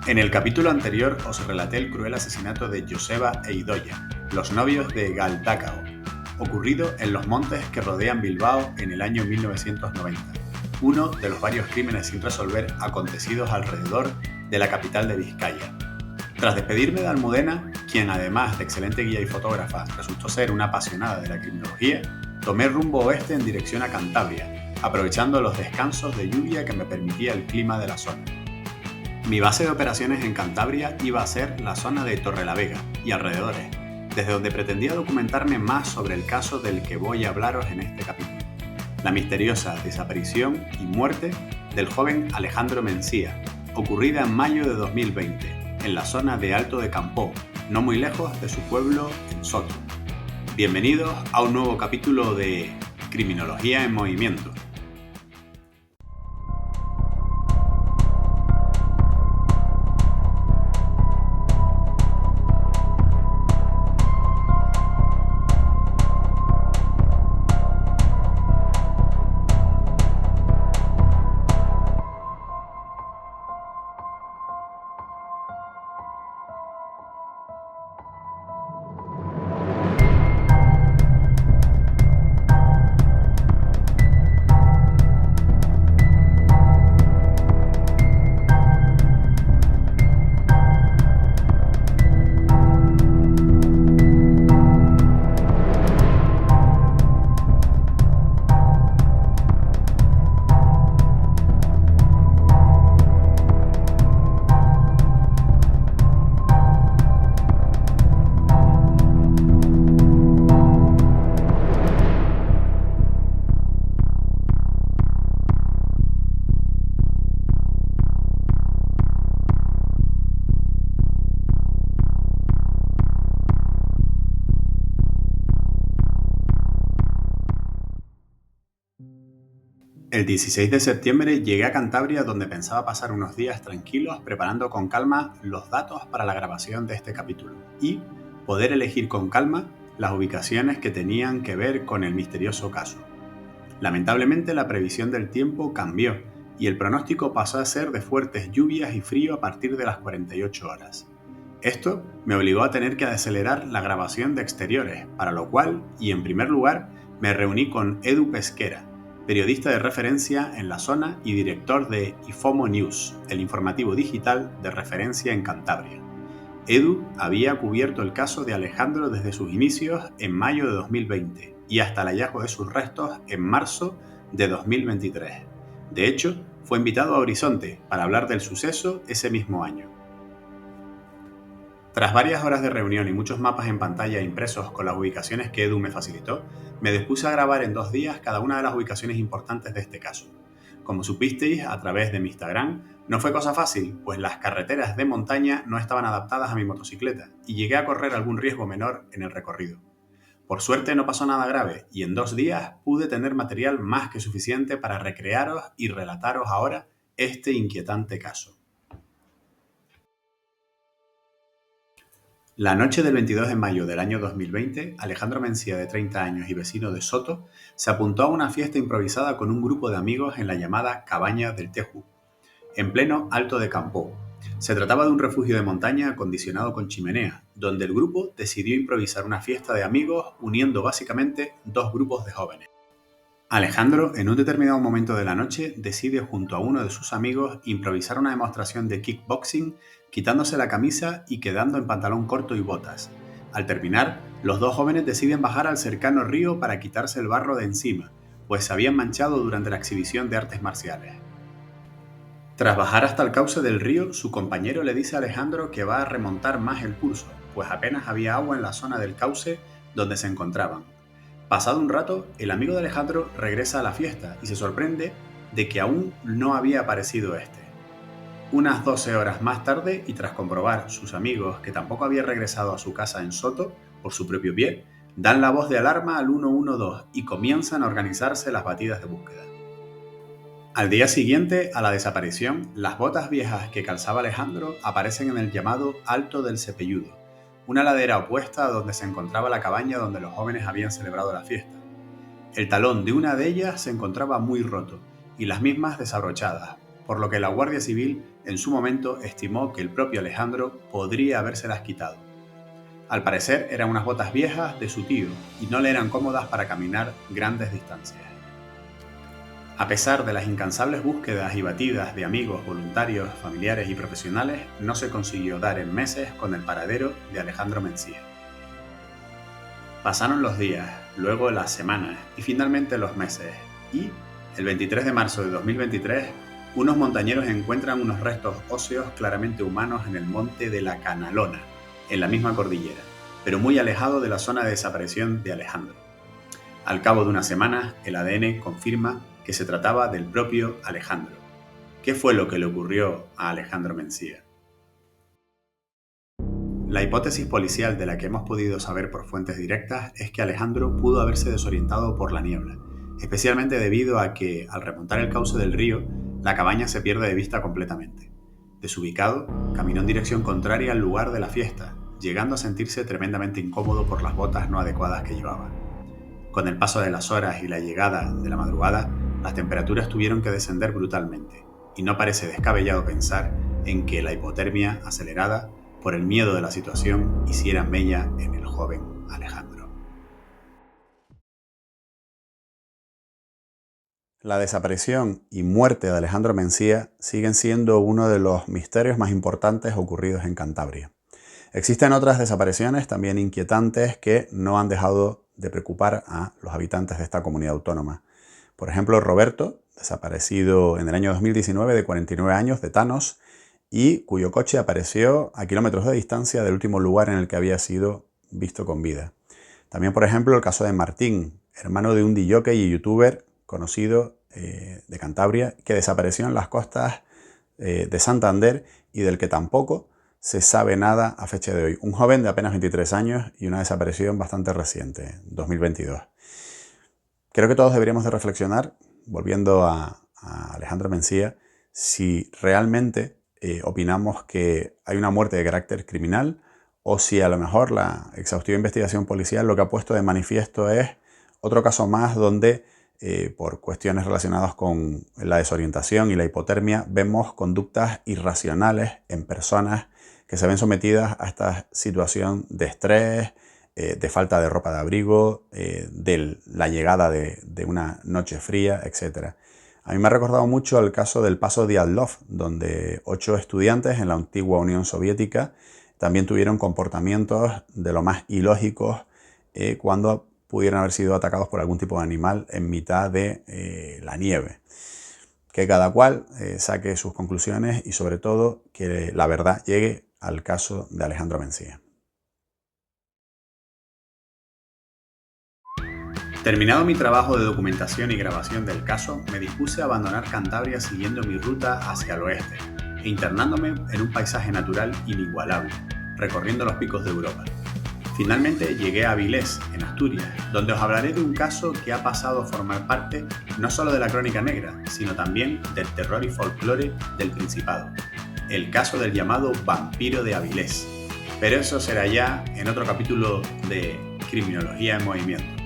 En el capítulo anterior os relaté el cruel asesinato de Joseba e Idoia, los novios de Galdakao, ocurrido en los montes que rodean Bilbao en el año 1990, uno de los varios crímenes sin resolver acontecidos alrededor de la capital de Vizcaya. Tras despedirme de Almudena, quien además de excelente guía y fotógrafa resultó ser una apasionada de la criminología, tomé rumbo oeste en dirección a Cantabria, aprovechando los descansos de lluvia que me permitía el clima de la zona. Mi base de operaciones en Cantabria iba a ser la zona de Torrelavega y alrededores, desde donde pretendía documentarme más sobre el caso del que voy a hablaros en este capítulo, la misteriosa desaparición y muerte del joven Alejandro Mencía, ocurrida en mayo de 2020, en la zona de Alto de Campoo, no muy lejos de su pueblo en Soto. Bienvenidos a un nuevo capítulo de Criminología en Movimiento. El 16 de septiembre llegué a Cantabria, donde pensaba pasar unos días tranquilos preparando con calma los datos para la grabación de este capítulo y poder elegir con calma las ubicaciones que tenían que ver con el misterioso caso. Lamentablemente la previsión del tiempo cambió y el pronóstico pasó a ser de fuertes lluvias y frío a partir de las 48 horas. Esto me obligó a tener que acelerar la grabación de exteriores, para lo cual, y en primer lugar, me reuní con Edu Pesquera, periodista de referencia en la zona y director de Ifomo News, el informativo digital de referencia en Cantabria. Edu había cubierto el caso de Alejandro desde sus inicios en mayo de 2020 y hasta el hallazgo de sus restos en marzo de 2023. De hecho, fue invitado a Horizonte para hablar del suceso ese mismo año. Tras varias horas de reunión y muchos mapas en pantalla impresos con las ubicaciones que Edu me facilitó, me dispuse a grabar en 2 días cada una de las ubicaciones importantes de este caso. Como supisteis a través de mi Instagram, no fue cosa fácil, pues las carreteras de montaña no estaban adaptadas a mi motocicleta y llegué a correr algún riesgo menor en el recorrido. Por suerte no pasó nada grave y en 2 días pude tener material más que suficiente para recrearos y relataros ahora este inquietante caso. La noche del 22 de mayo del año 2020, Alejandro Mencía, de 30 años y vecino de Soto, se apuntó a una fiesta improvisada con un grupo de amigos en la llamada Cabaña del Teju, en pleno Alto de Campoo. Se trataba de un refugio de montaña acondicionado con chimenea, donde el grupo decidió improvisar una fiesta de amigos uniendo básicamente 2 grupos de jóvenes. Alejandro, en un determinado momento de la noche, decide junto a uno de sus amigos improvisar una demostración de kickboxing, quitándose la camisa y quedando en pantalón corto y botas. Al terminar, los 2 jóvenes deciden bajar al cercano río para quitarse el barro de encima, pues se habían manchado durante la exhibición de artes marciales. Tras bajar hasta el cauce del río, su compañero le dice a Alejandro que va a remontar más el curso, pues apenas había agua en la zona del cauce donde se encontraban. Pasado un rato, el amigo de Alejandro regresa a la fiesta y se sorprende de que aún no había aparecido este. Unas 12 horas más tarde, y tras comprobar sus amigos que tampoco había regresado a su casa en Soto por su propio pie, dan la voz de alarma al 112 y comienzan a organizarse las batidas de búsqueda. Al día siguiente a la desaparición, las botas viejas que calzaba Alejandro aparecen en el llamado Alto del Cepelludo, una ladera opuesta a donde se encontraba la cabaña donde los jóvenes habían celebrado la fiesta. El talón de una de ellas se encontraba muy roto y las mismas desabrochadas, por lo que la Guardia Civil en su momento estimó que el propio Alejandro podría habérselas quitado. Al parecer eran unas botas viejas de su tío y no le eran cómodas para caminar grandes distancias. A pesar de las incansables búsquedas y batidas de amigos, voluntarios, familiares y profesionales, no se consiguió dar en meses con el paradero de Alejandro Mencía. Pasaron los días, luego las semanas y finalmente los meses, y el 23 de marzo de 2023, unos montañeros encuentran unos restos óseos claramente humanos en el monte de la Canalona, en la misma cordillera, pero muy alejado de la zona de desaparición de Alejandro. Al cabo de unas semanas, el ADN confirma que se trataba del propio Alejandro. ¿Qué fue lo que le ocurrió a Alejandro Mencía? La hipótesis policial de la que hemos podido saber por fuentes directas es que Alejandro pudo haberse desorientado por la niebla, especialmente debido a que, al remontar el cauce del río, la cabaña se pierde de vista completamente. Desubicado, caminó en dirección contraria al lugar de la fiesta, llegando a sentirse tremendamente incómodo por las botas no adecuadas que llevaba. Con el paso de las horas y la llegada de la madrugada, las temperaturas tuvieron que descender brutalmente, y no parece descabellado pensar en que la hipotermia acelerada por el miedo de la situación hiciera mella en el joven Alejandro. La desaparición y muerte de Alejandro Mencía siguen siendo uno de los misterios más importantes ocurridos en Cantabria. Existen otras desapariciones también inquietantes que no han dejado de preocupar a los habitantes de esta comunidad autónoma. Por ejemplo, Roberto, desaparecido en el año 2019 de 49 años de Tanos, y cuyo coche apareció a kilómetros de distancia del último lugar en el que había sido visto con vida. También, por ejemplo, el caso de Martín, hermano de un disc-jockey y youtuber conocido de Cantabria, que desapareció en las costas de Santander y del que tampoco se sabe nada a fecha de hoy. Un joven de apenas 23 años y una desaparición bastante reciente, 2022. Creo que todos deberíamos de reflexionar, volviendo a Alejandro Mencía, si realmente opinamos que hay una muerte de carácter criminal o si a lo mejor la exhaustiva investigación policial lo que ha puesto de manifiesto es otro caso más donde por cuestiones relacionadas con la desorientación y la hipotermia vemos conductas irracionales en personas que se ven sometidas a esta situación de estrés, de falta de ropa de abrigo, de la llegada de una noche fría, etc. A mí me ha recordado mucho el caso del paso Diatlov, donde 8 estudiantes en la antigua Unión Soviética también tuvieron comportamientos de lo más ilógicos cuando pudieron haber sido atacados por algún tipo de animal en mitad de la nieve. Que cada cual saque sus conclusiones y sobre todo que la verdad llegue al caso de Alejandro Mencía. Terminado mi trabajo de documentación y grabación del caso, me dispuse a abandonar Cantabria siguiendo mi ruta hacia el oeste e internándome en un paisaje natural inigualable, recorriendo los picos de Europa. Finalmente llegué a Avilés, en Asturias, donde os hablaré de un caso que ha pasado a formar parte no solo de la crónica negra, sino también del terror y folclore del Principado. El caso del llamado vampiro de Avilés. Pero eso será ya en otro capítulo de Criminología en Movimiento.